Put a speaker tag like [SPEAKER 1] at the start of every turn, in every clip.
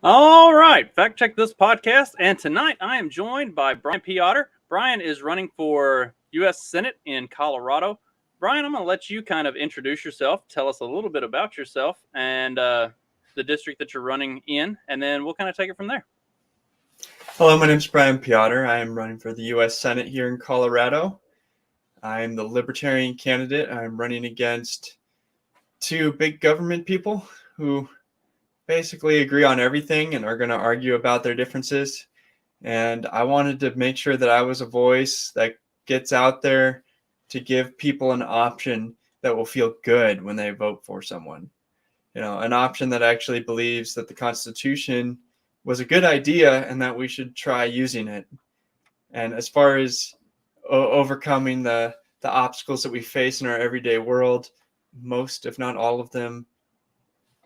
[SPEAKER 1] All right, fact check this podcast, and tonight I am joined by Brian Peotter. Brian is running for U.S. Senate in Colorado. Brian, I'm going to let you kind of introduce yourself, tell us a little bit about yourself and the district that you're running in, and then we'll kind of take it from there.
[SPEAKER 2] Hello, my name is Brian Peotter. I am running for the U.S. Senate here in Colorado. I'm the Libertarian candidate. I'm running against two big government people who basically agree on everything and are going to argue about their differences. And I wanted to make sure that I was a voice that gets out there to give people an option that will feel good when they vote for someone. You know, an option that actually believes that the Constitution was a good idea and that we should try using it. And as far as overcoming the obstacles that we face in our everyday world, most, if not all of them,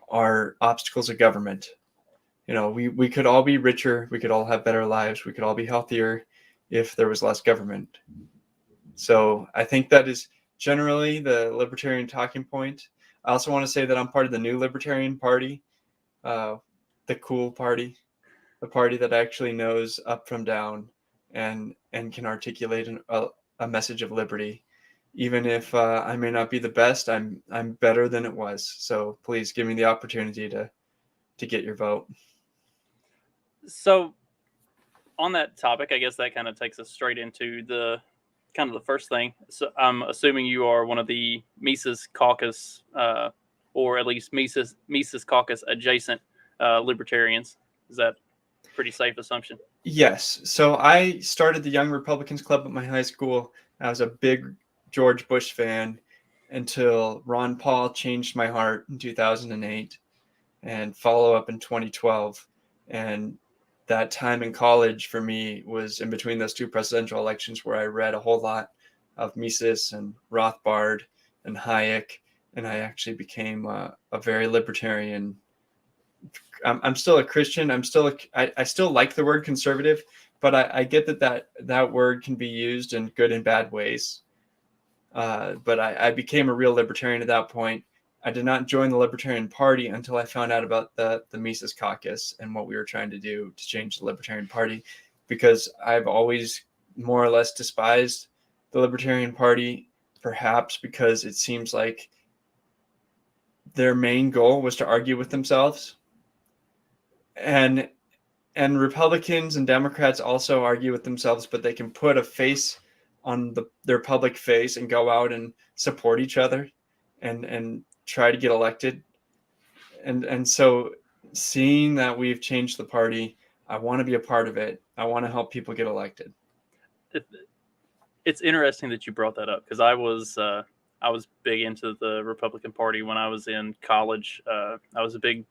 [SPEAKER 2] are obstacles of government. You know, we could all be richer, we could all have better lives, we could all be healthier if there was less government. So I think that is generally the libertarian talking point. I also want to say that I'm part of the New Libertarian Party, the cool party, the party that actually knows up from down and can articulate a message of liberty. Even if I may not be the best, I'm better than it was. So please give me the opportunity to get your vote.
[SPEAKER 1] So, on that topic, I guess that kind of takes us straight into the kind of the first thing. So, I'm assuming you are one of the Mises Caucus, or at least Mises Caucus adjacent libertarians. Is that a pretty safe assumption?
[SPEAKER 2] Yes. So I started the Young Republicans Club at my high school. I was a big George Bush fan until Ron Paul changed my heart in 2008 and follow up in 2012. And that time in college for me was in between those two presidential elections where I read a whole lot of Mises and Rothbard and Hayek. And I actually became a very libertarian. I'm still a Christian. I still like the word conservative, but I get that word can be used in good and bad ways. But I became a real libertarian at that point. I did not join the Libertarian Party until I found out about the Mises Caucus and what we were trying to do to change the Libertarian Party, because I've always more or less despised the Libertarian Party, perhaps because it seems like their main goal was to argue with themselves. And Republicans and Democrats also argue with themselves, but they can put a face on their public face and go out and support each other and try to get elected. And so seeing that we've changed the party, I want to be a part of it. I want to help people get elected.
[SPEAKER 1] It's interesting that you brought that up, because I was big into the Republican Party when I was in college. I was a big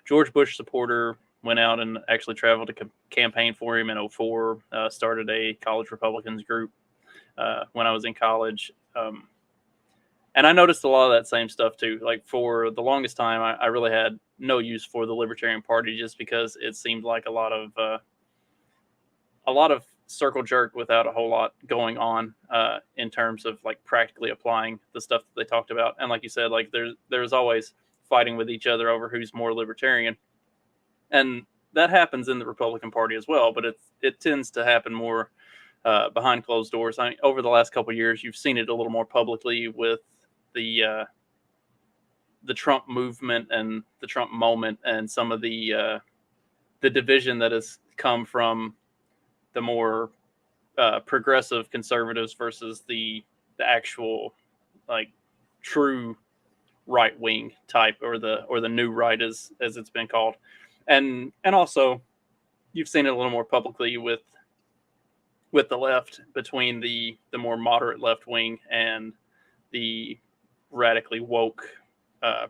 [SPEAKER 1] George Bush supporter. Went out and actually traveled to campaign for him in 2004. Started a college Republicans group when I was in college. And I noticed a lot of that same stuff too. Like, for the longest time, I really had no use for the Libertarian Party, just because it seemed like a lot of circle jerk without a whole lot going on in terms of like practically applying the stuff that they talked about. And like you said, like there's always fighting with each other over who's more libertarian, and that happens in the Republican Party as well. But it tends to happen more behind closed doors. I mean, over the last couple of years, you've seen it a little more publicly with the Trump movement and the Trump moment, and some of the division that has come from the more progressive conservatives versus the actual like true right wing type, or the new right as it's been called, and also you've seen it a little more publicly with the left, between the more moderate left wing and the radically woke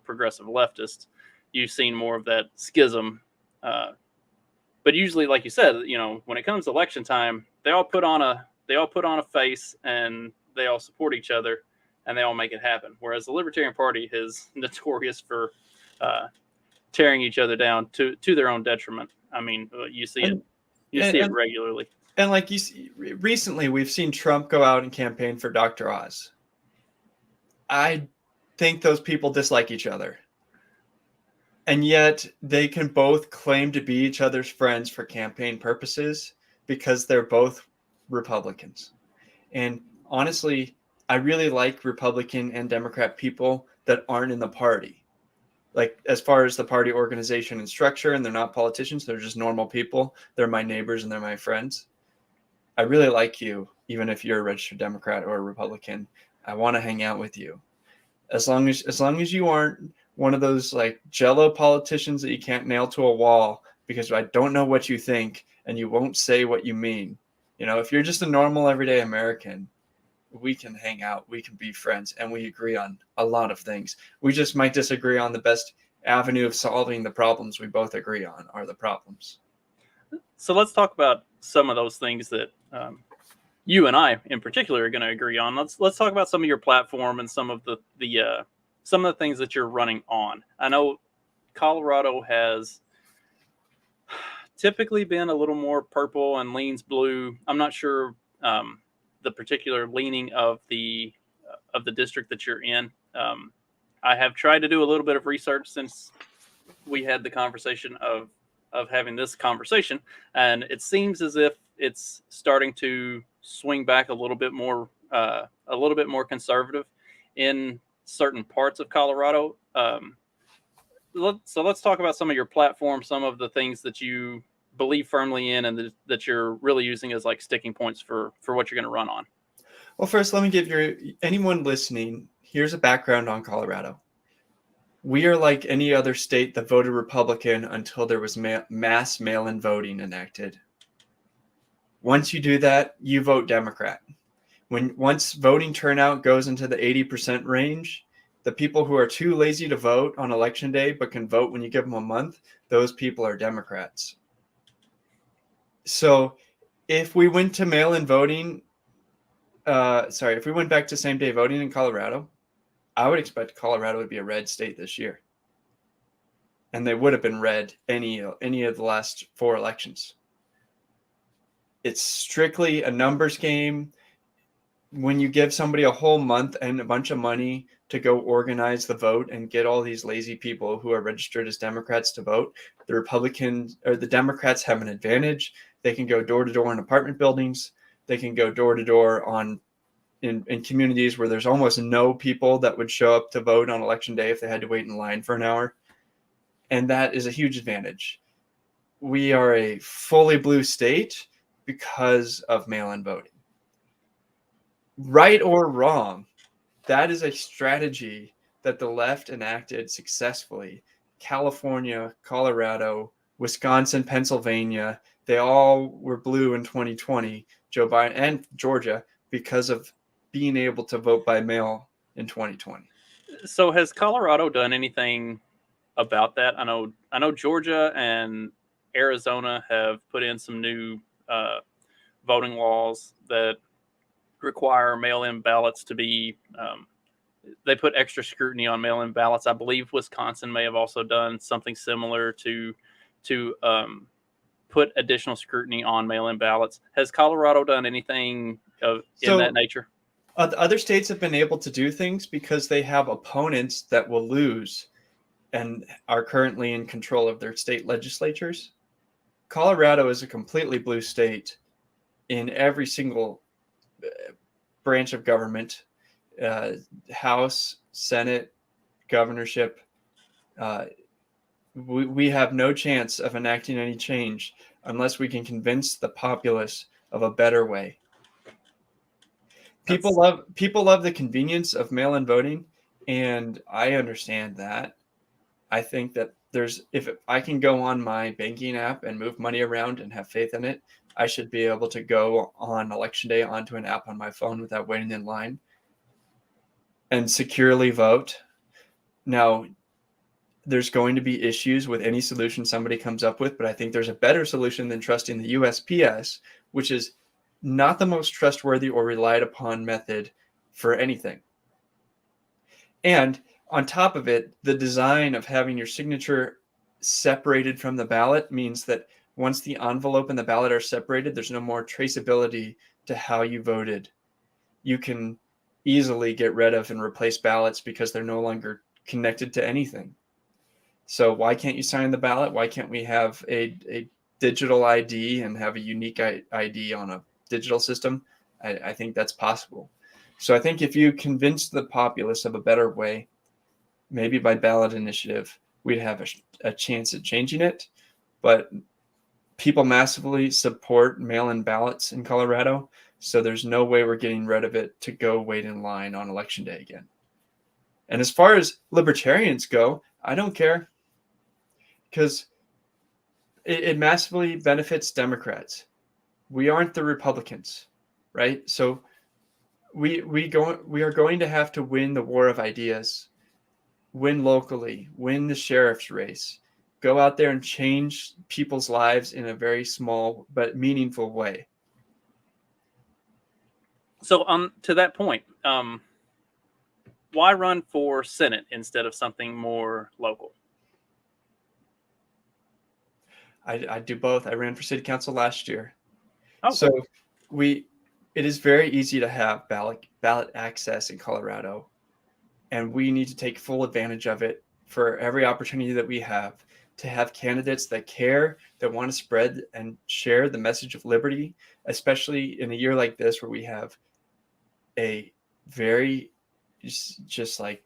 [SPEAKER 1] progressive leftists. You've seen more of that schism. But usually, like you said, you know, when it comes to election time, they all put on a face, and they all support each other, and they all make it happen. Whereas the Libertarian Party is notorious for tearing each other down to their own detriment. I mean, you see it regularly.
[SPEAKER 2] And like you see, recently, we've seen Trump go out and campaign for Dr. Oz. I think those people dislike each other. And yet they can both claim to be each other's friends for campaign purposes because they're both Republicans. And honestly, I really like Republican and Democrat people that aren't in the party. Like, as far as the party organization and structure, and they're not politicians, they're just normal people. They're my neighbors and they're my friends. I really like you, even if you're a registered Democrat or a Republican. I want to hang out with you. As long as you aren't one of those like jello politicians that you can't nail to a wall because I don't know what you think and you won't say what you mean. You know, if you're just a normal everyday American, we can hang out, we can be friends, and we agree on a lot of things. We just might disagree on the best avenue of solving the problems we both agree on are the problems.
[SPEAKER 1] So let's talk about some of those things that you and I, in particular, are going to agree on. Let's talk about some of your platform and some of the some of the things that you're running on. I know Colorado has typically been a little more purple and leans blue. I'm not sure the particular leaning of the district that you're in. I have tried to do a little bit of research since we had the conversation of having this conversation, and it seems as if it's starting to swing back a little bit more conservative in certain parts of Colorado. So let's talk about some of your platform, some of the things that you believe firmly in, and that you're really using as like sticking points for what you're going to run on.
[SPEAKER 2] Well, first, let me give anyone listening, here's a background on Colorado. We are like any other state that voted Republican until there was mass mail-in voting enacted. Once you do that, you vote Democrat. Once voting turnout goes into the 80% range, the people who are too lazy to vote on election day but can vote when you give them a month, those people are Democrats. So if we went to mail-in voting, if we went back to same-day voting in Colorado, I would expect Colorado would be a red state this year. And they would have been red any of the last 4 elections. It's strictly a numbers game. When you give somebody a whole month and a bunch of money to go organize the vote and get all these lazy people who are registered as Democrats to vote, the Republicans or the Democrats have an advantage. They can go door to door in apartment buildings. They can go door to door in communities where there's almost no people that would show up to vote on election day if they had to wait in line for an hour. And that is a huge advantage. We are a fully blue state because of mail-in voting. Right or wrong, that is a strategy that the left enacted successfully. California, Colorado, Wisconsin, Pennsylvania, they all were blue in 2020, Joe Biden and Georgia, because of being able to vote by mail in 2020.
[SPEAKER 1] So has Colorado done anything about that? I know Georgia and Arizona have put in some new voting laws that require mail-in ballots to be they put extra scrutiny on mail-in ballots. I believe Wisconsin may have also done something similar to put additional scrutiny on mail-in ballots. Has Colorado done anything in that nature?
[SPEAKER 2] Other states have been able to do things because they have opponents that will lose and are currently in control of their state legislatures. Colorado is a completely blue state in every single branch of government, House, Senate, governorship. We have no chance of enacting any change unless we can convince the populace of a better way. People love the convenience of mail-in voting, and I understand that. I think that if I can go on my banking app and move money around and have faith in it, I should be able to go on election day onto an app on my phone without waiting in line and securely vote. Now, there's going to be issues with any solution somebody comes up with, but I think there's a better solution than trusting the USPS, which is not the most trustworthy or relied upon method for anything. And on top of it, the design of having your signature separated from the ballot means that once the envelope and the ballot are separated, there's no more traceability to how you voted. You can easily get rid of and replace ballots because they're no longer connected to anything. So why can't you sign the ballot? Why can't we have a digital ID and have a unique ID on a digital system? I think that's possible. So I think if you convince the populace of a better way, maybe by ballot initiative, we'd have a chance at changing it. But people massively support mail-in ballots in Colorado, so there's no way we're getting rid of it to go wait in line on election day again. And as far as libertarians go, I don't care, because it massively benefits Democrats. We aren't the Republicans, right? So we are going to have to win the war of ideas, win locally, win the sheriff's race, go out there and change people's lives in a very small but meaningful way.
[SPEAKER 1] So to that point, why run for Senate instead of something more local?
[SPEAKER 2] I do both. I ran for city council last year.
[SPEAKER 1] Oh,
[SPEAKER 2] so it is very easy to have ballot access in Colorado, and we need to take full advantage of it for every opportunity that we have to have candidates that care, that want to spread and share the message of liberty, especially in a year like this where we have a very just like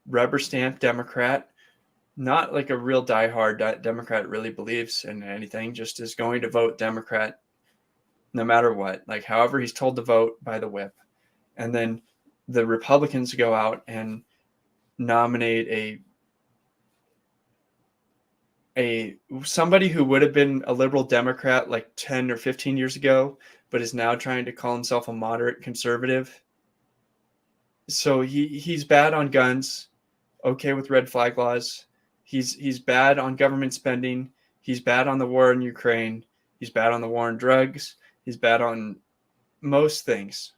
[SPEAKER 2] rubber stamp Democrat, not like a real diehard Democrat really believes in anything, just is going to vote Democrat no matter what, like however he's told to vote by the whip. And then the Republicans go out and nominate somebody who would have been a liberal Democrat like 10 or 15 years ago, but is now trying to call himself a moderate conservative. So he's bad on guns, okay with red flag laws. He's bad on government spending. He's bad on the war in Ukraine. He's bad on the war on drugs. He's bad on most things.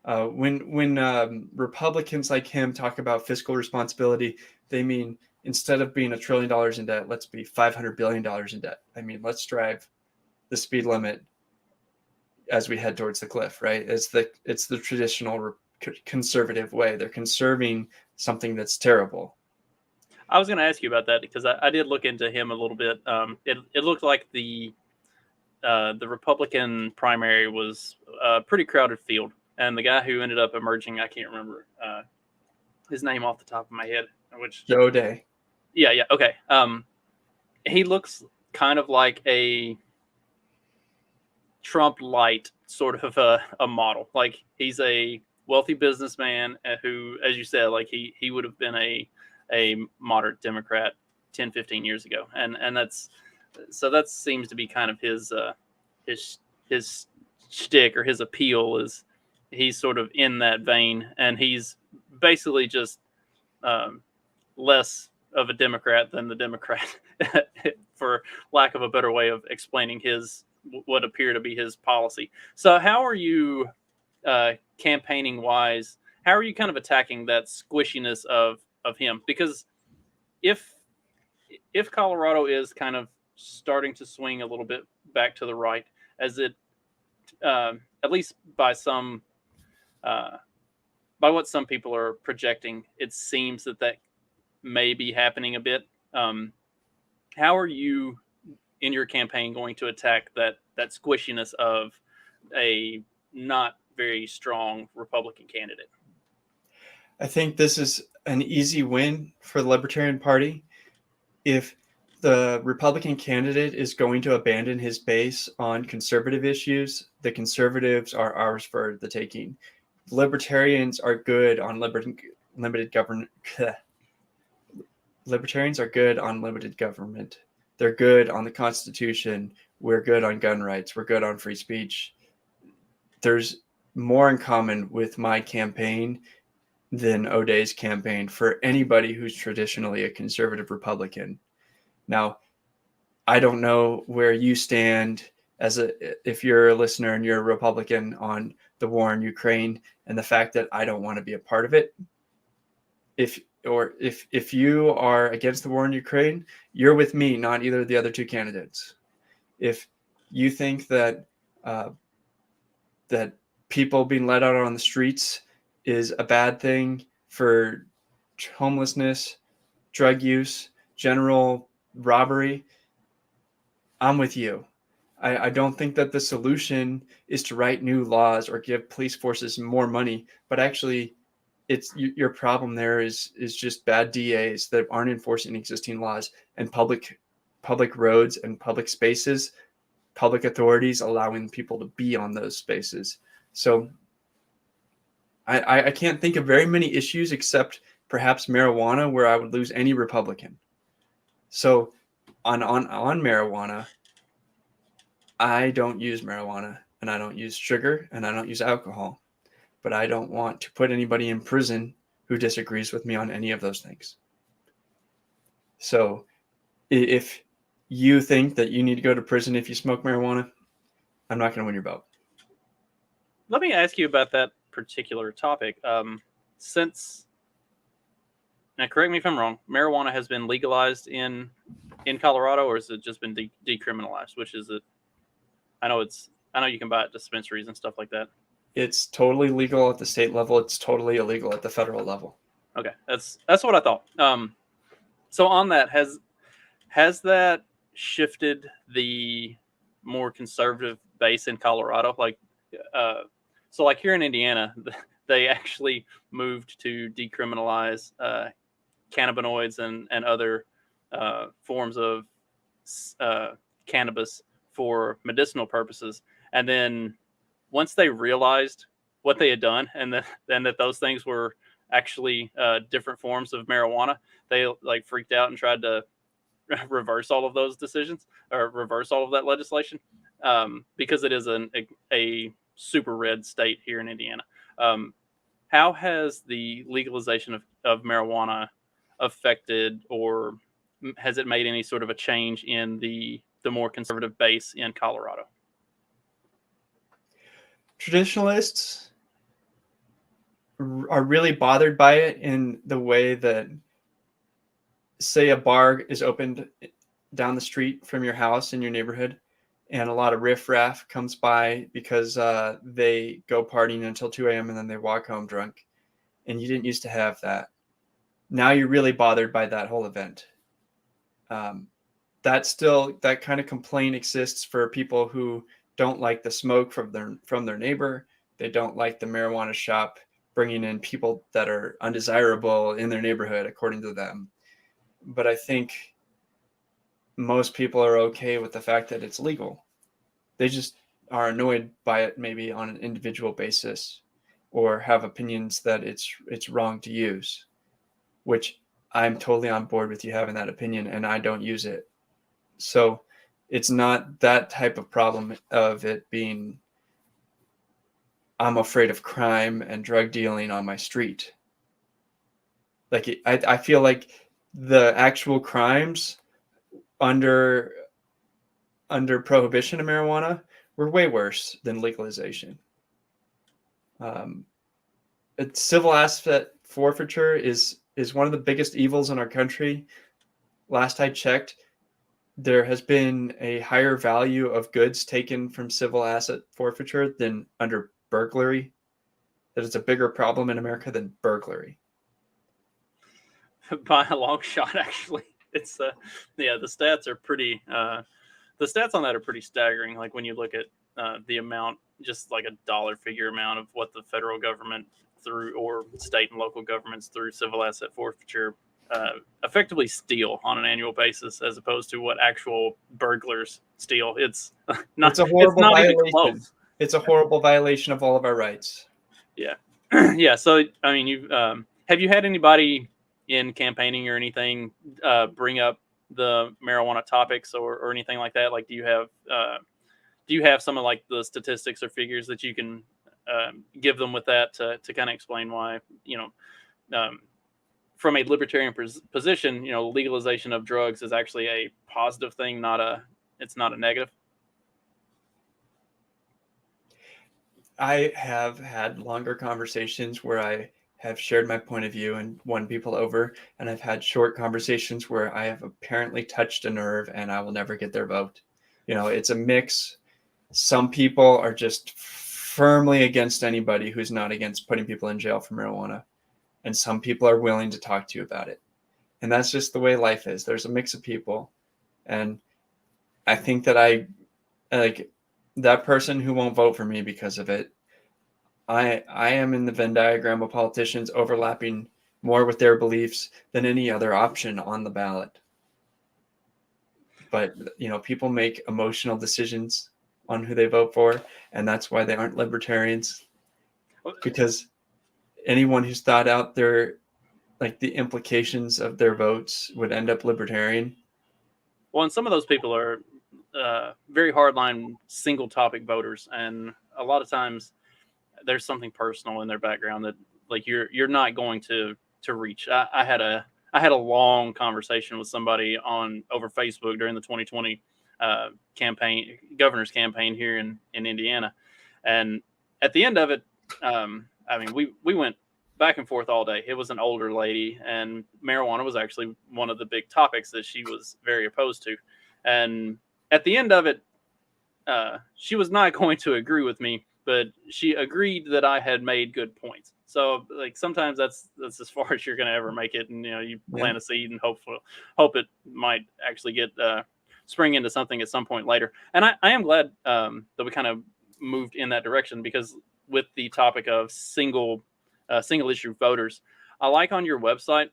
[SPEAKER 2] When Republicans like him talk about fiscal responsibility, they mean instead of being $1 trillion in debt, let's be $500 billion in debt. I mean, let's drive the speed limit as we head towards the cliff, right? It's the traditional conservative way. They're conserving something that's terrible.
[SPEAKER 1] I was going to ask you about that because I did look into him a little bit. It looked like the Republican primary was a pretty crowded field, and the guy who ended up emerging, I can't remember his name off the top of my head. Which
[SPEAKER 2] Joe Day.
[SPEAKER 1] Yeah, okay. He looks kind of like a Trump light sort of a model. Like he's a wealthy businessman who, as you said, like he would have been a moderate Democrat 10, 15 years ago. And that seems to be kind of his shtick or his appeal, is he's sort of in that vein, and he's basically just less of a Democrat than the Democrat, for lack of a better way of explaining what appear to be his policy. So how are you campaigning wise? How are you kind of attacking that squishiness of him? Because if Colorado is kind of starting to swing a little bit back to the right, as it at least by what some people are projecting, it seems that may be happening a bit. How are you in your campaign going to attack that squishiness of a not very strong Republican candidate?
[SPEAKER 2] I think this is an easy win for the Libertarian Party. If the Republican candidate is going to abandon his base on conservative issues, the conservatives are ours for the taking. Libertarians are good on limited government. Libertarians are good on limited government. They're good on the Constitution. We're good on gun rights. We're good on free speech. There's more in common with my campaign than O'Day's campaign for anybody who's traditionally a conservative Republican. Now, I don't know where you stand if you're a listener and you're a Republican on the war in Ukraine and the fact that I don't want to be a part of it. If you are against the war in Ukraine, you're with me, not either of the other two candidates. If you think that that people being let out on the streets is a bad thing for homelessness, drug use, general robbery, I'm with you. I don't think that the solution is to write new laws or give police forces more money, but actually it's your problem there is just bad DAs that aren't enforcing existing laws and public roads and public spaces, public authorities allowing people to be on those spaces. So I can't think of very many issues except perhaps marijuana where I would lose any Republican. So on marijuana, I don't use marijuana and I don't use sugar and I don't use alcohol, but I don't want to put anybody in prison who disagrees with me on any of those things. So if you think that you need to go to prison if you smoke marijuana, I'm not going to win your vote.
[SPEAKER 1] Let me ask you about that particular topic. Since, now correct me if I'm wrong, marijuana has been legalized in Colorado, or has it just been decriminalized? Which is it? I know you can buy it at dispensaries and stuff like that.
[SPEAKER 2] It's totally legal at the state level. It's totally illegal at the federal level.
[SPEAKER 1] Okay, that's what I thought. So on that, has that shifted the more conservative base in Colorado? Like, so like here in Indiana, they actually moved to decriminalize cannabinoids and other forms of cannabis for medicinal purposes. And then once they realized what they had done and that those things were actually different forms of marijuana, they like freaked out and tried to reverse all of those decisions or reverse all of that legislation because it is a super red state here in Indiana. How has the legalization of marijuana affected, or has it made any sort of a change in the more conservative base in Colorado?
[SPEAKER 2] Traditionalists are really bothered by it in the way that, say, a bar is opened down the street from your house in your neighborhood, and a lot of riffraff comes by because they go partying until 2 a.m. and then they walk home drunk. And you didn't used to have that. Now you're really bothered by that whole event. That kind of complaint exists for people who don't like the smoke from their neighbor. They don't like the marijuana shop bringing in people that are undesirable in their neighborhood, according to them. But I think most people are okay with the fact that it's legal. They just are annoyed by it maybe on an individual basis, or have opinions that it's wrong to use, which I'm totally on board with you having that opinion, and I don't use it. So it's not that type of problem of it being, I'm afraid of crime and drug dealing on my street. Like I feel like the actual crimes under prohibition of marijuana were way worse than legalization. Civil asset forfeiture is one of the biggest evils in our country. Last I checked, there has been a higher value of goods taken from civil asset forfeiture than under burglary. That is a bigger problem in America than burglary.
[SPEAKER 1] By a long shot, actually. It's the stats are pretty the stats on that are pretty staggering. Like when you look at the amount, just like a dollar figure amount of what the federal government through, or state and local governments through civil asset forfeiture effectively steal on an annual basis, as opposed to what actual burglars steal. It's not.
[SPEAKER 2] It's a horrible violation.
[SPEAKER 1] Even close.
[SPEAKER 2] It's a horrible violation of all of our rights.
[SPEAKER 1] Yeah, yeah. So I mean, you have you had anybody in campaigning or anything bring up the marijuana topics or anything like that? Like, do you have some of like the statistics or figures that you can give them with that to kind of explain why, from a libertarian position, legalization of drugs is actually a positive thing, it's not a negative?
[SPEAKER 2] I have had longer conversations where I have shared my point of view and won people over, and I've had short conversations where I have apparently touched a nerve and I will never get their vote. It's a mix. Some people are just firmly against anybody who's not against putting people in jail for marijuana, and some people are willing to talk to you about it. And that's just the way life is. There's a mix of people. And I think that I like that person who won't vote for me because of it. I am in the Venn diagram of politicians overlapping more with their beliefs than any other option on the ballot. But, people make emotional decisions on who they vote for, and that's why they aren't libertarians. Because anyone who's thought out the implications of their votes would end up libertarian.
[SPEAKER 1] Well, and some of those people are very hardline single topic voters, and a lot of times there's something personal in their background that like you're not going to reach. I had a long conversation with somebody over Facebook during the 2020 campaign, governor's campaign here in Indiana, and at the end of it, I mean, we went back and forth all day. It was an older lady, and marijuana was actually one of the big topics that she was very opposed to. And at the end of it, she was not going to agree with me, but she agreed that I had made good points. So, like, sometimes that's as far as you're going to ever make it. And you plant a seed and hope it might actually get spring into something at some point later. And I am glad that we kind of moved in that direction, because with the topic of single issue voters, I like on your website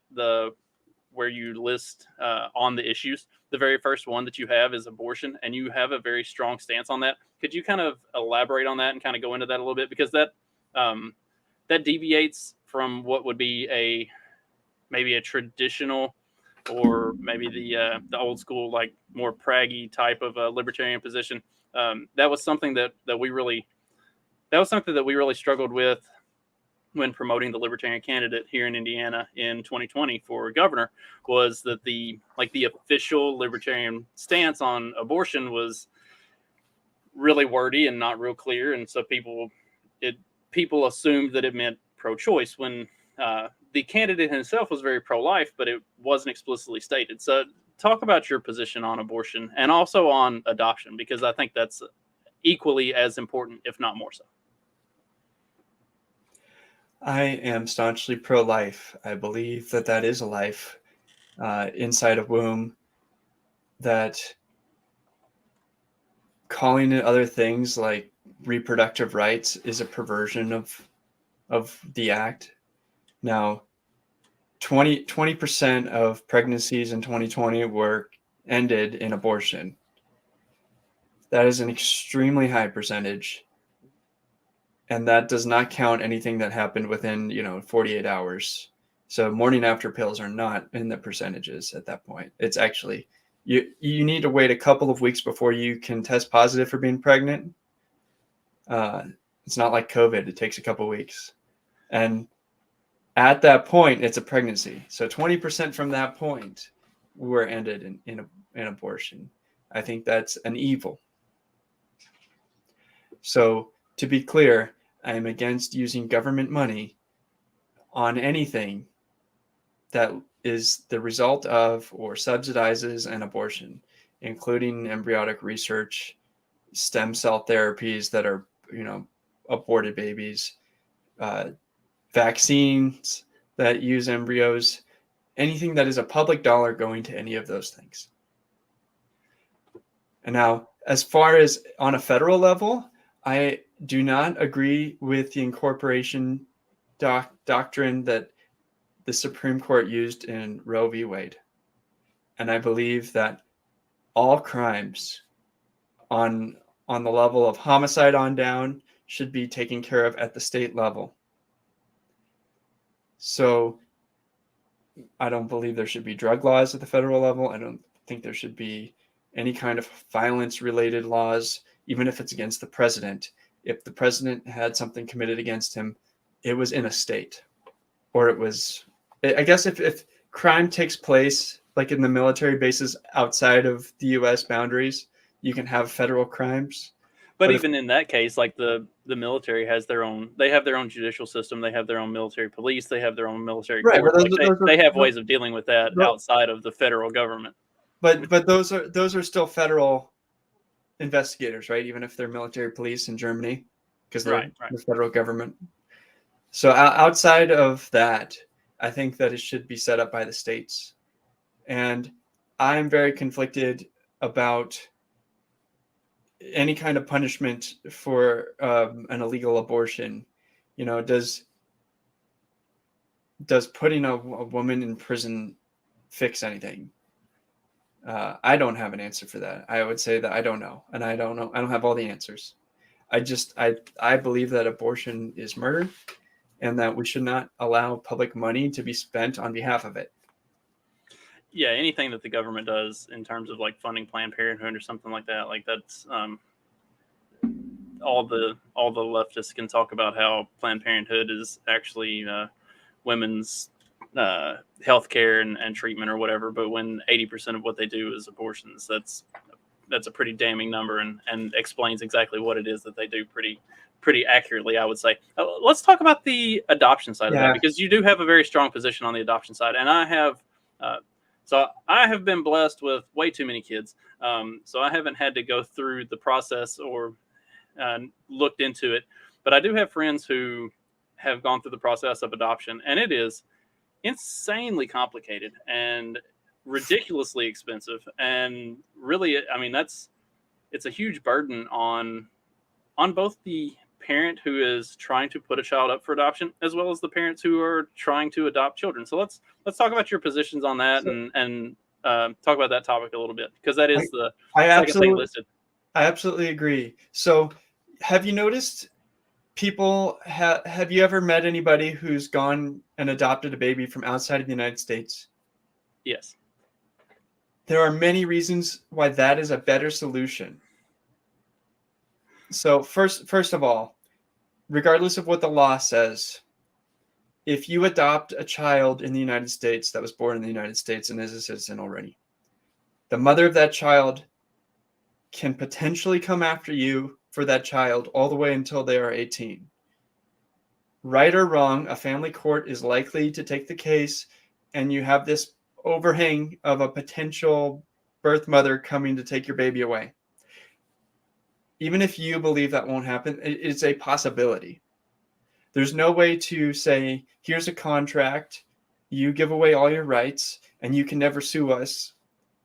[SPEAKER 1] where you list on the issues. The very first one that you have is abortion, and you have a very strong stance on that. Could you kind of elaborate on that and kind of go into that a little bit? Because that deviates from what would be maybe a traditional, or maybe the old school, like more praggy type of a libertarian position. That was something that we really struggled with when promoting the libertarian candidate here in Indiana in 2020 for governor, was that the official libertarian stance on abortion was really wordy and not real clear. And so people assumed that it meant pro-choice, when the candidate himself was very pro-life, but it wasn't explicitly stated. So talk about your position on abortion and also on adoption, because I think that's equally as important, if not more so.
[SPEAKER 2] I am staunchly pro-life. I believe that is a life inside a womb, that calling it other things like reproductive rights is a perversion of the act. Now, 20% of pregnancies in 2020 were ended in abortion. That is an extremely high percentage. And that does not count anything that happened within, 48 hours. So morning after pills are not in the percentages at that point. It's actually, you need to wait a couple of weeks before you can test positive for being pregnant. It's not like COVID. It takes a couple of weeks. And at that point, it's a pregnancy. So 20% from that point were ended in abortion. I think that's an evil. So to be clear, I am against using government money on anything that is the result of or subsidizes an abortion, including embryonic research, stem cell therapies that are, aborted babies, vaccines that use embryos, anything that is a public dollar going to any of those things. And now, as far as on a federal level, I do not agree with the incorporation doctrine that the Supreme Court used in Roe v. Wade. And I believe that all crimes on the level of homicide on down should be taken care of at the state level. So I don't believe there should be drug laws at the federal level. I don't think there should be any kind of violence-related laws, even if it's against the president. If the president had something committed against him, it was in a state. Or it was, I guess if crime takes place, like in the military bases outside of the U.S. boundaries, you can have federal crimes.
[SPEAKER 1] But even in that case, like the military has they have their own judicial system, they have their own military police, they have their own military court. They have ways of dealing with that outside of the federal government.
[SPEAKER 2] But those are still federal investigators, right? Even if they're military police in Germany, because they're the federal government. So outside of that, I think that it should be set up by the states. And I'm very conflicted about any kind of punishment for an illegal abortion. You know, does putting a woman in prison fix anything? I don't have an answer for that. I would say that I don't know, and I don't know. I don't have all the answers. I believe that abortion is murder, and that we should not allow public money to be spent on behalf of it.
[SPEAKER 1] Yeah, anything that the government does in terms of like funding Planned Parenthood or something like that's all the leftists can talk about how Planned Parenthood is actually women's health care and treatment or whatever. But when 80% of what they do is abortions, that's a pretty damning number, and explains exactly what it is that they do pretty accurately, I would say. Let's talk about the adoption side of that, because you do have a very strong position on the adoption side, and I have. So I have been blessed with way too many kids, so I haven't had to go through the process or looked into it. But I do have friends who have gone through the process of adoption, and it is insanely complicated and ridiculously expensive. And really, I mean, it's a huge burden on both the parent who is trying to put a child up for adoption, as well as the parents who are trying to adopt children. So let's talk about your positions on that, and talk about that topic a little bit, because that is the second thing listed.
[SPEAKER 2] I absolutely agree. So have you noticed people, have you ever met anybody who's gone and adopted a baby from outside of the United States?
[SPEAKER 1] Yes.
[SPEAKER 2] There are many reasons why that is a better solution. So first of all, regardless of what the law says, if you adopt a child in the United States that was born in the United States and is a citizen already, the mother of that child can potentially come after you for that child all the way until they are 18. Right or wrong, a family court is likely to take the case, and you have this overhang of a potential birth mother coming to take your baby away. Even if you believe that won't happen, it's a possibility. There's no way to say, here's a contract, you give away all your rights, and you can never sue us.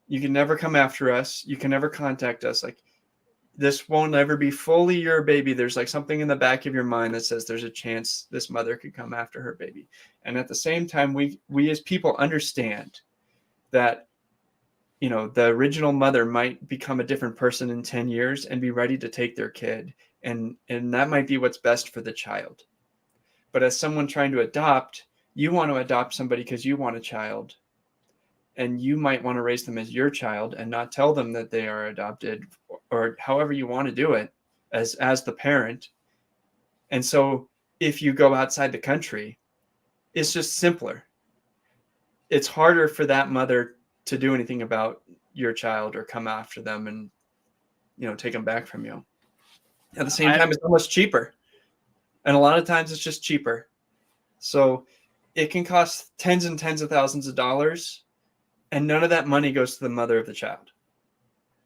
[SPEAKER 2] You can never come after us. You can never contact us. Like, this won't ever be fully your baby. There's like something in the back of your mind that says there's a chance this mother could come after her baby. And at the same time, we as people understand that, you know, the original mother might become a different person in 10 years and be ready to take their kid. And that might be what's best for the child. But as someone trying to adopt, you want to adopt somebody because you want a child. And you might want to raise them as your child and not tell them that they are adopted, or however you want to do it as the parent. And so if you go outside the country, it's just simpler. It's harder for that mother to do anything about your child or come after them and, you know, take them back from you. At the same time, it's almost cheaper. And a lot of times it's just cheaper. So it can cost tens and tens of thousands of dollars, and none of that money goes to the mother of the child.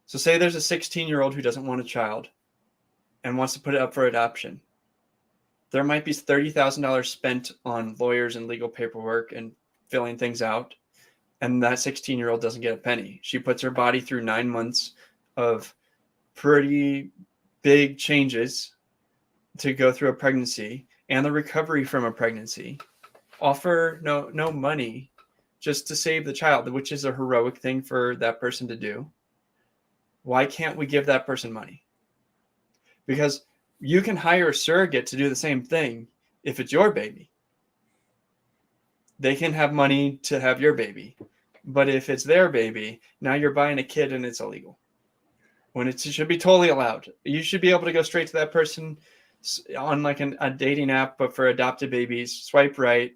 [SPEAKER 2] So say there's a 16-year-old who doesn't want a child and wants to put it up for adoption. There might be $30,000 spent on lawyers and legal paperwork and filling things out, and that 16-year-old doesn't get a penny. She puts her body through 9 months of pretty big changes to go through a pregnancy and the recovery from a pregnancy. Offer no money just to save the child, which is a heroic thing for that person to do. Why can't we give that person money? Because you can hire a surrogate to do the same thing if it's your baby. They can have money to have your baby. But if it's their baby, now you're buying a kid and it's illegal. When it should be totally allowed. You should be able to go straight to that person on like a dating app, but for adopted babies, swipe right.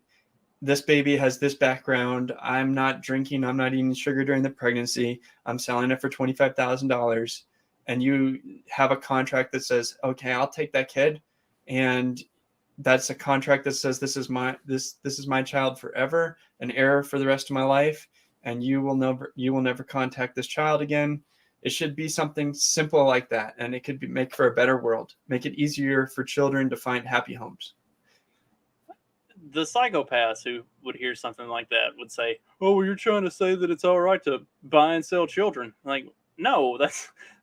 [SPEAKER 2] This baby has this background. I'm not drinking. I'm not eating sugar during the pregnancy. I'm selling it for $25,000. And you have a contract that says, okay, I'll take that kid. And that's a contract that says, this is my child forever, an heir for the rest of my life. And you will never contact this child again. It should be something simple like that. And it could make for a better world, make it easier for children to find happy homes.
[SPEAKER 1] the psychopaths who would hear something like that would say, "Oh, well, you're trying to say that it's all right to buy and sell children." Like, no,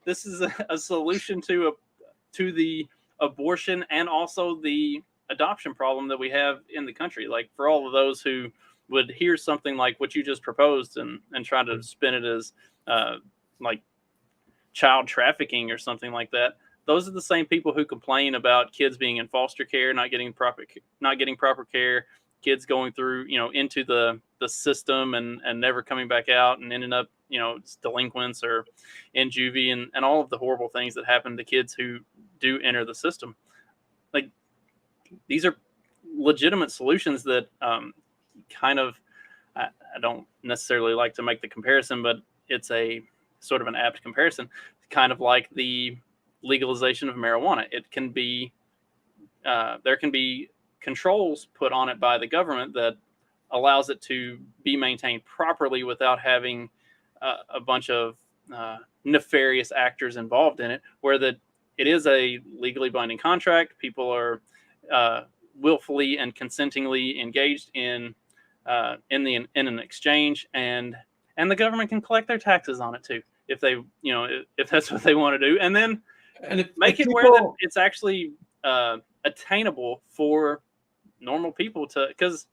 [SPEAKER 1] this is a solution to the abortion and also the adoption problem that we have in the country. Like, for all of those who would hear something like what you just proposed and try to spin it as like child trafficking or something like that, those are the same people who complain about kids being in foster care, not getting proper care, kids going through, into the system and never coming back out and ending up, delinquents or in juvie and all of the horrible things that happen to kids who do enter the system. Like, these are legitimate solutions that kind of, I don't necessarily like to make the comparison, but it's a sort of an apt comparison, kind of like the legalization of marijuana. It can be, there can be controls put on it by the government that allows it to be maintained properly without having a bunch of nefarious actors involved in it, where that it is a legally binding contract. People are willfully and consentingly engaged in an exchange, and the government can collect their taxes on it too, if they, if that's what they want to do, and then make it where that it's actually attainable for normal people to, because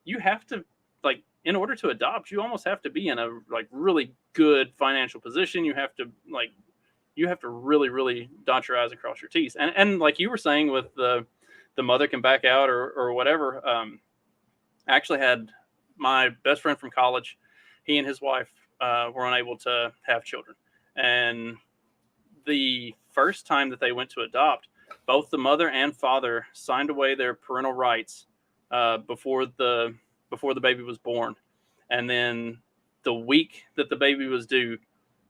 [SPEAKER 1] you have to, like, in order to adopt, you almost have to be in a really good financial position. You have to really, really dot your I's and cross your T's. And like you were saying with the mother can back out or whatever. I actually had my best friend from college. He and his wife were unable to have children. And the first time that they went to adopt, both the mother and father signed away their parental rights before the baby was born. And then the week that the baby was due,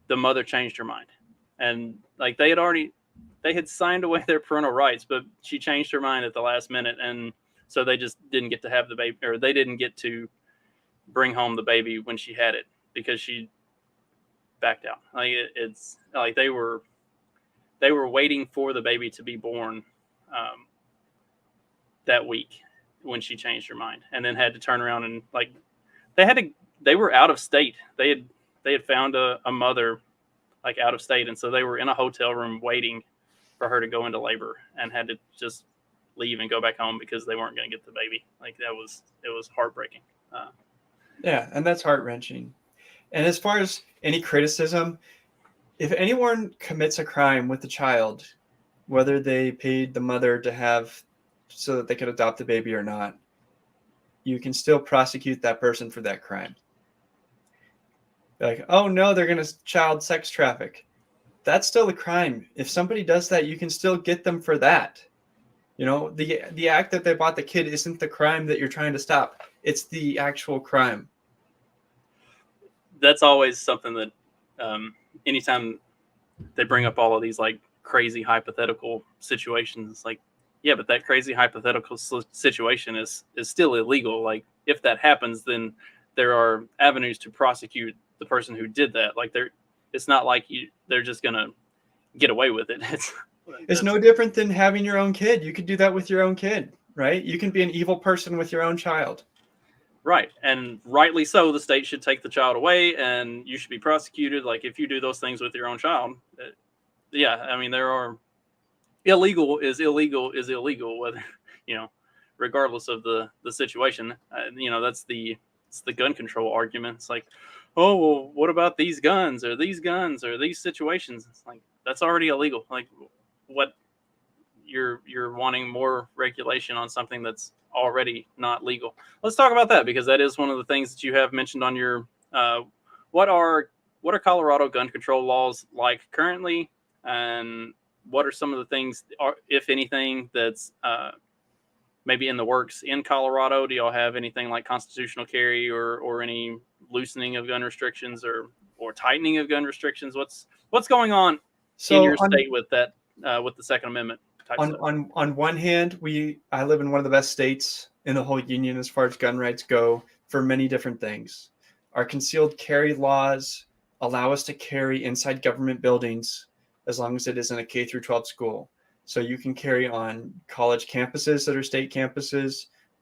[SPEAKER 1] the mother changed her mind. And like they had signed away their parental rights, but she changed her mind at the last minute. And so they just didn't get to have the baby, or they didn't get to bring home the baby when she had it because she backed out. Like it's like they were waiting for the baby to be born that week when she changed her mind, and then had to turn around and they were out of state. They had found a mother like out of state, and so they were in a hotel room waiting for her to go into labor, and had to just leave and go back home because they weren't going to get the baby. Like it was heartbreaking.
[SPEAKER 2] Yeah, and that's heart-wrenching. And as far as any criticism, if anyone commits a crime with a child, whether they paid the mother to have so that they could adopt the baby or not, you can still prosecute that person for that crime. Like, oh no, they're going to child sex traffic. That's still a crime. If somebody does that, you can still get them for that. The act that they bought the kid isn't the crime that you're trying to stop. It's the actual crime.
[SPEAKER 1] That's always something that anytime they bring up all of these like crazy hypothetical situations, it's like, yeah, but that crazy hypothetical situation is still illegal. Like if that happens, then there are avenues to prosecute the person who did that. Like it's not like they're just gonna get away with it.
[SPEAKER 2] It's no different than having your own kid. You could do that with your own kid, right? You can be an evil person with your own child.
[SPEAKER 1] Right. And rightly so, the state should take the child away and you should be prosecuted. Like if you do those things with your own child. Yeah. I mean, there are illegal is illegal, whether, regardless of the situation. That's the gun control argument. It's like, oh, well, what about these guns or these situations? It's like, that's already illegal. Like what you're wanting more regulation on something that's already not legal. Let's talk about that, because that is one of the things that you have mentioned on your what are Colorado gun control laws like currently, and what are some of the things, if anything, that's maybe in the works in Colorado? Do y'all have anything like constitutional carry or any loosening of gun restrictions or tightening of gun restrictions? What's going on in your state with that with the Second Amendment?
[SPEAKER 2] On one hand, I live in one of the best states in the whole union as far as gun rights go for many different things. Our concealed carry laws allow us to carry inside government buildings as long as it isn't a K through 12 school. So you can carry on college campuses that are state campuses.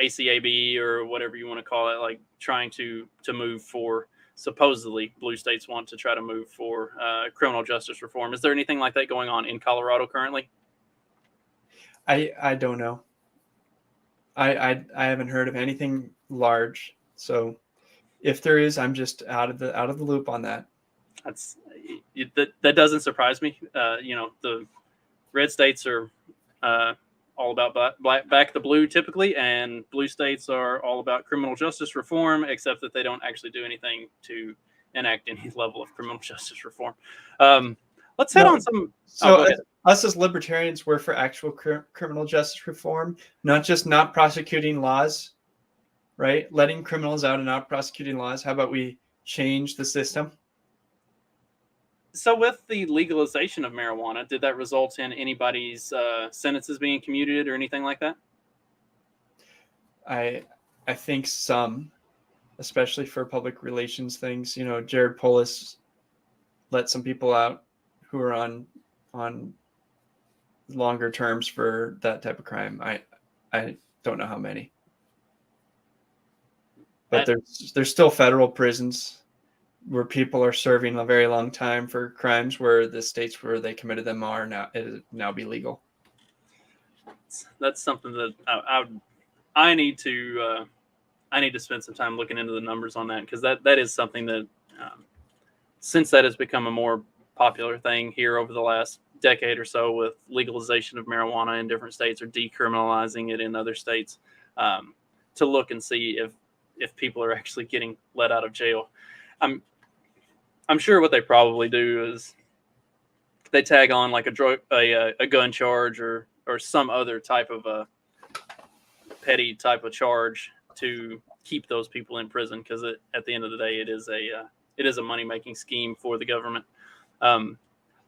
[SPEAKER 1] ACAB or whatever you want to call it, like trying to move for, supposedly blue states want to try to move for criminal justice reform. Is there anything like that going on in Colorado currently?
[SPEAKER 2] I don't know. I haven't heard of anything large. So if there is, I'm just out of the loop on that.
[SPEAKER 1] That doesn't surprise me. The red states are all about back the blue typically, and blue states are all about criminal justice reform, except that they don't actually do anything to enact any level of criminal justice reform. Let's hit on some.
[SPEAKER 2] So us as libertarians, we're for actual criminal justice reform, not just not prosecuting laws, right? Letting criminals out and not prosecuting laws. How about we change the system?
[SPEAKER 1] So with the legalization of marijuana, did that result in anybody's sentences being commuted or anything like that?
[SPEAKER 2] I think some, especially for public relations things. Jared Polis let some people out who are on longer terms for that type of crime. I don't know how many, but there's still federal prisons where people are serving a very long time for crimes where the states where they committed them are now be legal.
[SPEAKER 1] That's something that I need to spend some time looking into the numbers on that, because that is something that since that has become a more popular thing here over the last decade or so, with legalization of marijuana in different states or decriminalizing it in other states, to look and see if people are actually getting let out of jail. I'm sure what they probably do is they tag on like a gun charge or some other type of a petty type of charge to keep those people in prison, because at the end of the day, it is a money-making scheme for the government.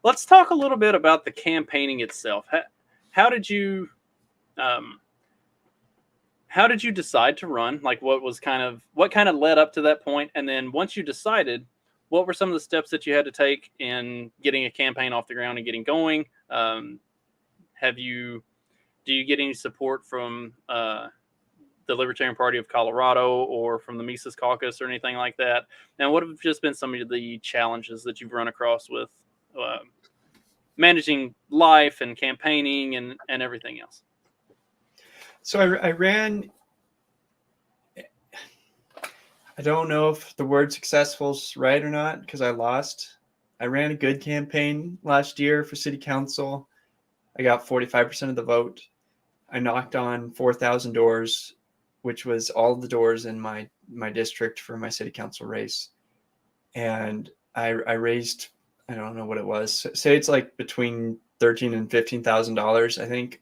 [SPEAKER 1] Let's talk a little bit about the campaigning itself. How did you decide to run? Like, what kind of led up to that point? And then once you decided, what were some of the steps that you had to take in getting a campaign off the ground and getting going? Do you get any support from the Libertarian Party of Colorado or from the Mises Caucus or anything like that? And what have just been some of the challenges that you've run across with managing life and campaigning and everything else?
[SPEAKER 2] So I ran. I don't know if the word successful is right or not, because I lost. I ran a good campaign last year for city council. I got 45% of the vote. I knocked on 4,000 doors, which was all the doors in my district for my city council race. And I raised, I don't know what it was. Say it's like between $13,000 and $15,000, I think.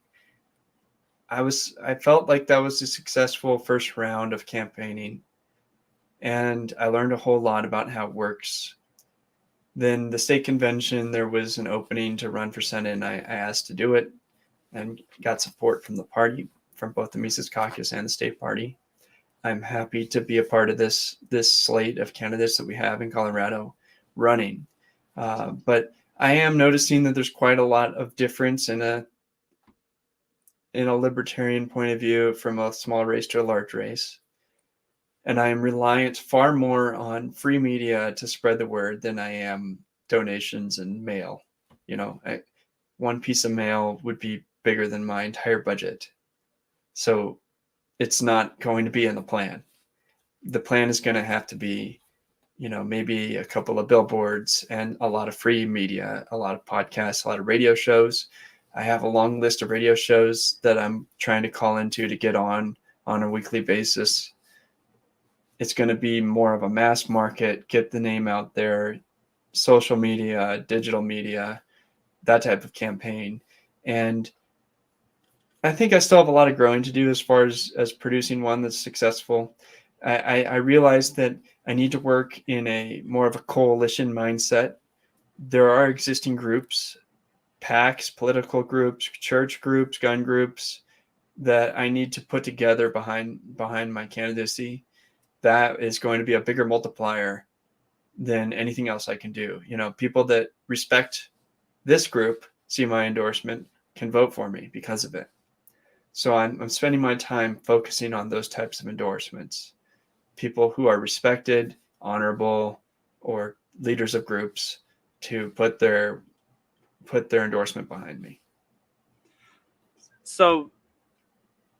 [SPEAKER 2] I felt like that was a successful first round of campaigning. And I learned a whole lot about how it works. Then the state convention, there was an opening to run for Senate, and I asked to do it and got support from the party, from both the Mises Caucus and the state party. I'm happy to be a part of this slate of candidates that we have in Colorado running. But I am noticing that there's quite a lot of difference in a libertarian point of view from a small race to a large race. And I am reliant far more on free media to spread the word than I am donations and mail. One piece of mail would be bigger than my entire budget. So it's not going to be in the plan. The plan is going to have to be, maybe a couple of billboards and a lot of free media, a lot of podcasts, a lot of radio shows. I have a long list of radio shows that I'm trying to call into to get on a weekly basis. It's going to be more of a mass market, get the name out there, social media, digital media, that type of campaign. And I think I still have a lot of growing to do as far as producing one that's successful. I realized that I need to work in a more of a coalition mindset. There are existing groups, PACs, political groups, church groups, gun groups that I need to put together behind my candidacy. That is going to be a bigger multiplier than anything else I can do. People that respect this group, see my endorsement, can vote for me because of it. So I'm spending my time focusing on those types of endorsements, people who are respected, honorable, or leaders of groups to put their endorsement behind me.
[SPEAKER 1] So,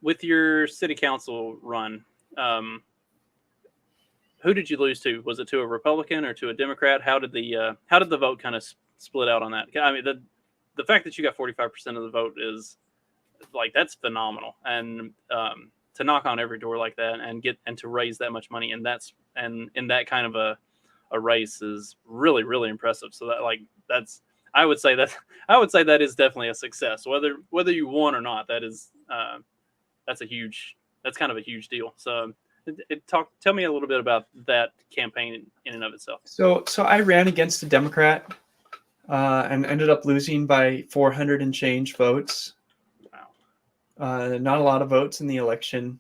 [SPEAKER 1] with your city council run, who did you lose to? Was it to a Republican or to a Democrat? How did the vote kind of split out on that? I mean, the fact that you got 45% of the vote is like, that's phenomenal, and to knock on every door like that and to raise that much money, and in that kind of a race is really, really impressive. So that's I would say that is definitely a success. Whether you won or not, that's kind of a huge deal. So tell me a little bit about that campaign in and of itself.
[SPEAKER 2] So I ran against a Democrat and ended up losing by 400 and change votes.
[SPEAKER 1] Wow.
[SPEAKER 2] Not a lot of votes in the election.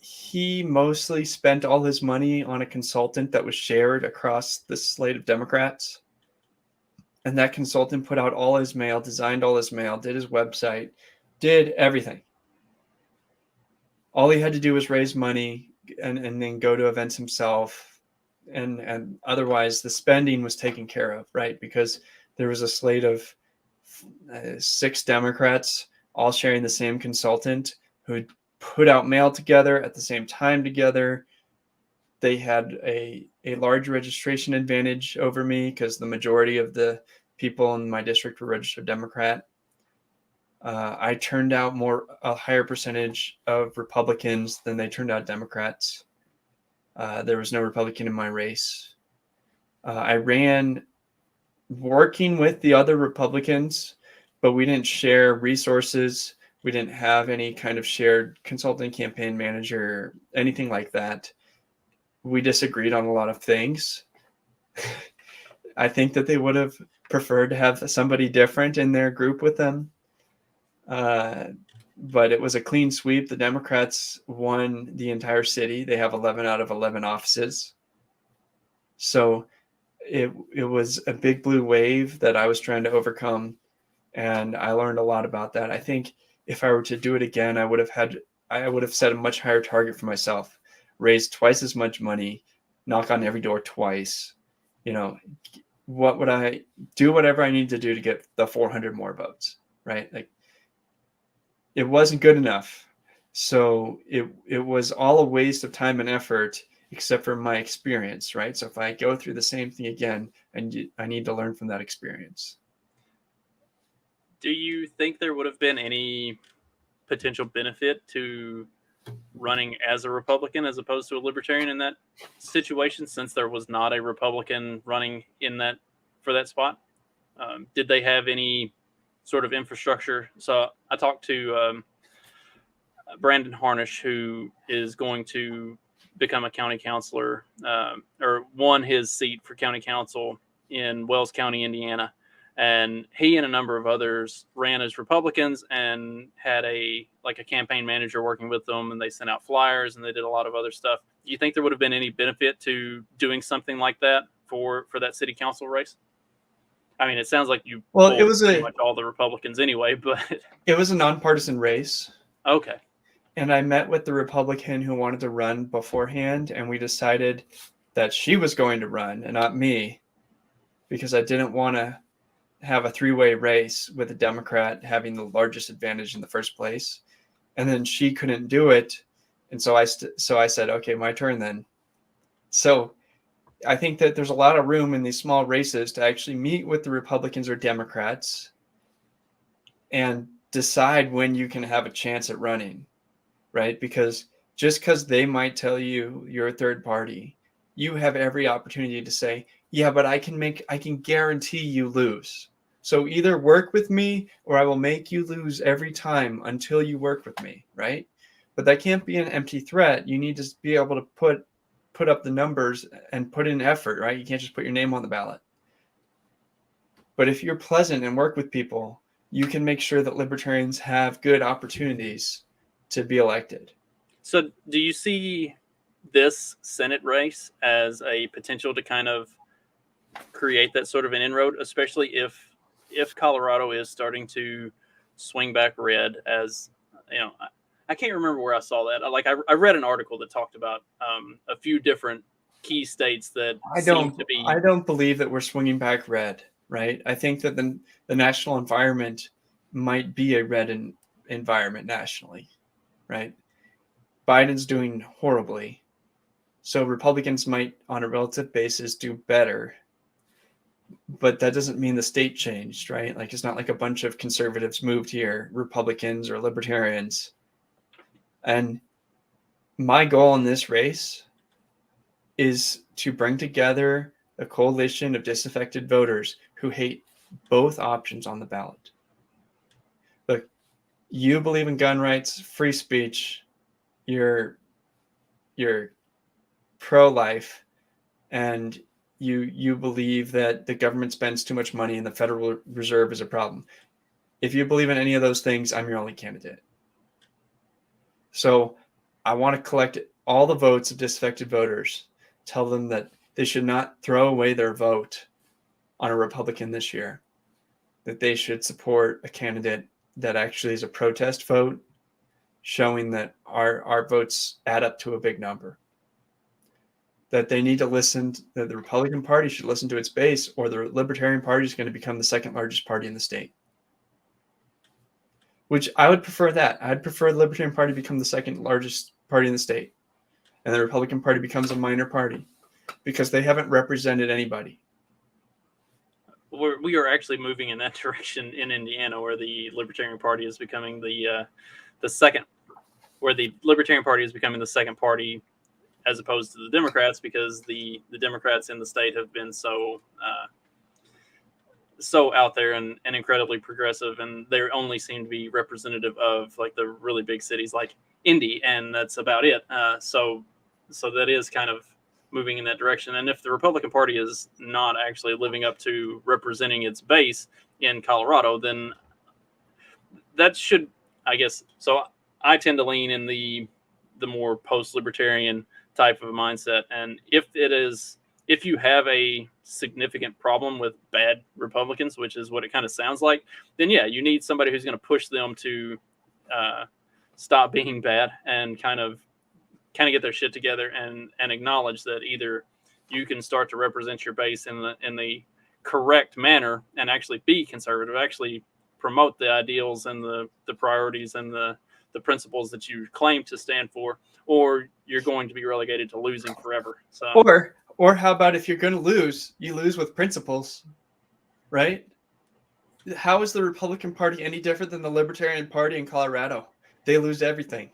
[SPEAKER 2] He mostly spent all his money on a consultant that was shared across the slate of Democrats. And that consultant put out all his mail, designed all his mail, did his website, did everything. All he had to do was raise money and then go to events himself. And otherwise the spending was taken care of, right? Because there was a slate of 6 Democrats all sharing the same consultant who put out mail together at the same time together. They had a large registration advantage over me because the majority of the people in my district were registered Democrat. I turned out a higher percentage of Republicans than they turned out Democrats. There was no Republican in my race. I ran working with the other Republicans, but we didn't share resources. We didn't have any kind of shared consulting campaign manager, anything like that. We disagreed on a lot of things. I think that they would have preferred to have somebody different in their group with them. But it was a clean sweep. The Democrats won the entire city. They have 11 out of 11 offices. So it was a big blue wave that I was trying to overcome. And I learned a lot about that. I think if I were to do it again, I would have set a much higher target for myself, raise twice as much money, knock on every door twice. What would I do? Whatever I need to do to get the 400 more votes, right? Like, it wasn't good enough. So it was all a waste of time and effort, except for my experience, right? So if I go through the same thing again, I need to learn from that experience.
[SPEAKER 1] Do you think there would have been any potential benefit to running as a Republican as opposed to a Libertarian in that situation, since there was not a Republican running for that spot? Did they have any sort of infrastructure? So I talked to Brandon Harnish, who is going to become a county councilor, or won his seat for county council in Wells County, Indiana. And he and a number of others ran as Republicans and had a campaign manager working with them, and they sent out flyers and they did a lot of other stuff. Do you think there would have been any benefit to doing something like that for that city council race? I mean, it sounds like you
[SPEAKER 2] it was
[SPEAKER 1] pretty much all the Republicans anyway, but
[SPEAKER 2] it was a nonpartisan race.
[SPEAKER 1] Okay.
[SPEAKER 2] And I met with the Republican who wanted to run beforehand, and we decided that she was going to run and not me, because I didn't want to have a 3-way race with a Democrat having the largest advantage in the first place. And then she couldn't do it. And so I said, okay, my turn then. So I think that there's a lot of room in these small races to actually meet with the Republicans or Democrats and decide when you can have a chance at running, right? Because just because they might tell you you're a third party, you have every opportunity to say, yeah, but I can guarantee you lose. So either work with me or I will make you lose every time until you work with me, right? But that can't be an empty threat. You need to be able to put up the numbers and put in effort, right? You can't just put your name on the ballot. But if you're pleasant and work with people, you can make sure that Libertarians have good opportunities to be elected.
[SPEAKER 1] So do you see this Senate race as a potential to kind of create that sort of an inroad, especially if Colorado is starting to swing back red, as you know. I can't remember where I saw that. I read an article that talked about a few different key states that seem to be.
[SPEAKER 2] I don't believe that we're swinging back red, right? I think that the national environment might be a red environment nationally, right? Biden's doing horribly. So Republicans might, on a relative basis, do better. But that doesn't mean the state changed, right? Like, it's not like a bunch of conservatives moved here, Republicans or libertarians. And my goal in this race is to bring together a coalition of disaffected voters who hate both options on the ballot. Look, you believe in gun rights, free speech, you're pro-life, and you believe that the government spends too much money and the Federal Reserve is a problem. If you believe in any of those things, I'm your only candidate. So I want to collect all the votes of disaffected voters, tell them that they should not throw away their vote on a Republican this year, that they should support a candidate that actually is a protest vote, showing that our votes add up to a big number. That they need to listen, that the Republican Party should listen to its base, or the Libertarian Party is going to become the second largest party in the state. Which I would prefer that. I'd prefer the Libertarian Party become the second largest party in the state, and the Republican Party becomes a minor party, because they haven't represented anybody.
[SPEAKER 1] We are actually moving in that direction in Indiana, where the Libertarian Party is becoming the second, where the Libertarian Party is becoming the second party, as opposed to the Democrats, because the Democrats in the state have been so out there and incredibly progressive, and they only seem to be representative of like the really big cities like Indy, and that's about it. So that is kind of moving in that direction. And if the Republican Party is not actually living up to representing its base in Colorado, then that should, I guess. So I tend to lean in the more post-libertarian type of mindset. And if you have a significant problem with bad Republicans, which is what it kind of sounds like, then yeah, you need somebody who's going to push them to stop being bad and kind of get their shit together and acknowledge that either you can start to represent your base in the correct manner and actually be conservative, actually promote the ideals and the priorities and the principles that you claim to stand for, or you're going to be relegated to losing forever. So,
[SPEAKER 2] or how about if you're going to lose, you lose with principles, right? How is the Republican Party any different than the Libertarian Party in Colorado? They lose everything.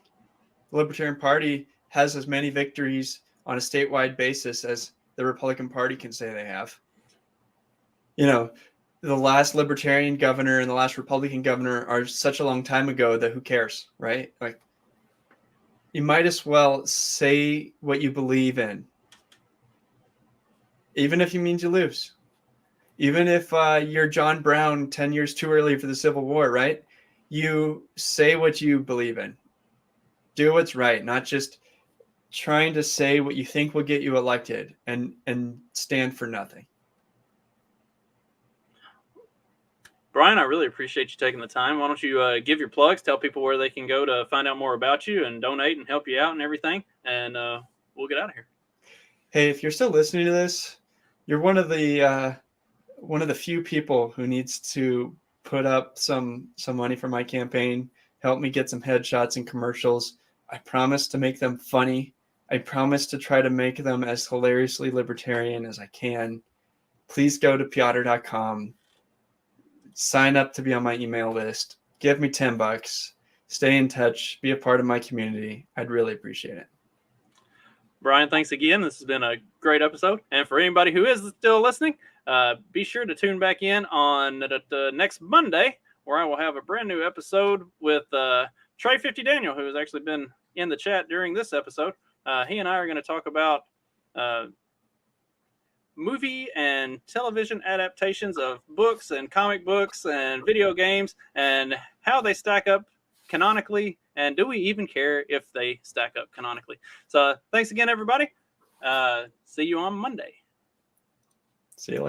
[SPEAKER 2] The Libertarian Party has as many victories on a statewide basis as the Republican Party can say they have. You know, the last Libertarian governor and the last Republican governor are such a long time ago that who cares, right? Like, you might as well say what you believe in, even if it means you lose. Even if you're John Brown 10 years too early for the Civil War, right? You say what you believe in. Do what's right, not just trying to say what you think will get you elected and stand for nothing.
[SPEAKER 1] Brian, I really appreciate you taking the time. Why don't you give your plugs, tell people where they can go to find out more about you and donate and help you out and everything, and we'll get out of here.
[SPEAKER 2] Hey, if you're still listening to this, you're one of the few people who needs to put up some money for my campaign, help me get some headshots and commercials. I promise to make them funny. I promise to try to make them as hilariously libertarian as I can. Please go to Peotter.com. Sign up to be on my email list. Give me $10. Stay in touch. Be a part of my community. I'd really appreciate it.
[SPEAKER 1] Brian, thanks again. This has been a great episode. And for anybody who is still listening, be sure to tune back in on the next Monday, where I will have a brand new episode with Trey 50 Daniel, who has actually been in the chat during this episode. He and I are going to talk about movie and television adaptations of books and comic books and video games and how they stack up canonically, and do we even care if they stack up canonically. So thanks again, everybody. See you on Monday.
[SPEAKER 2] See you later.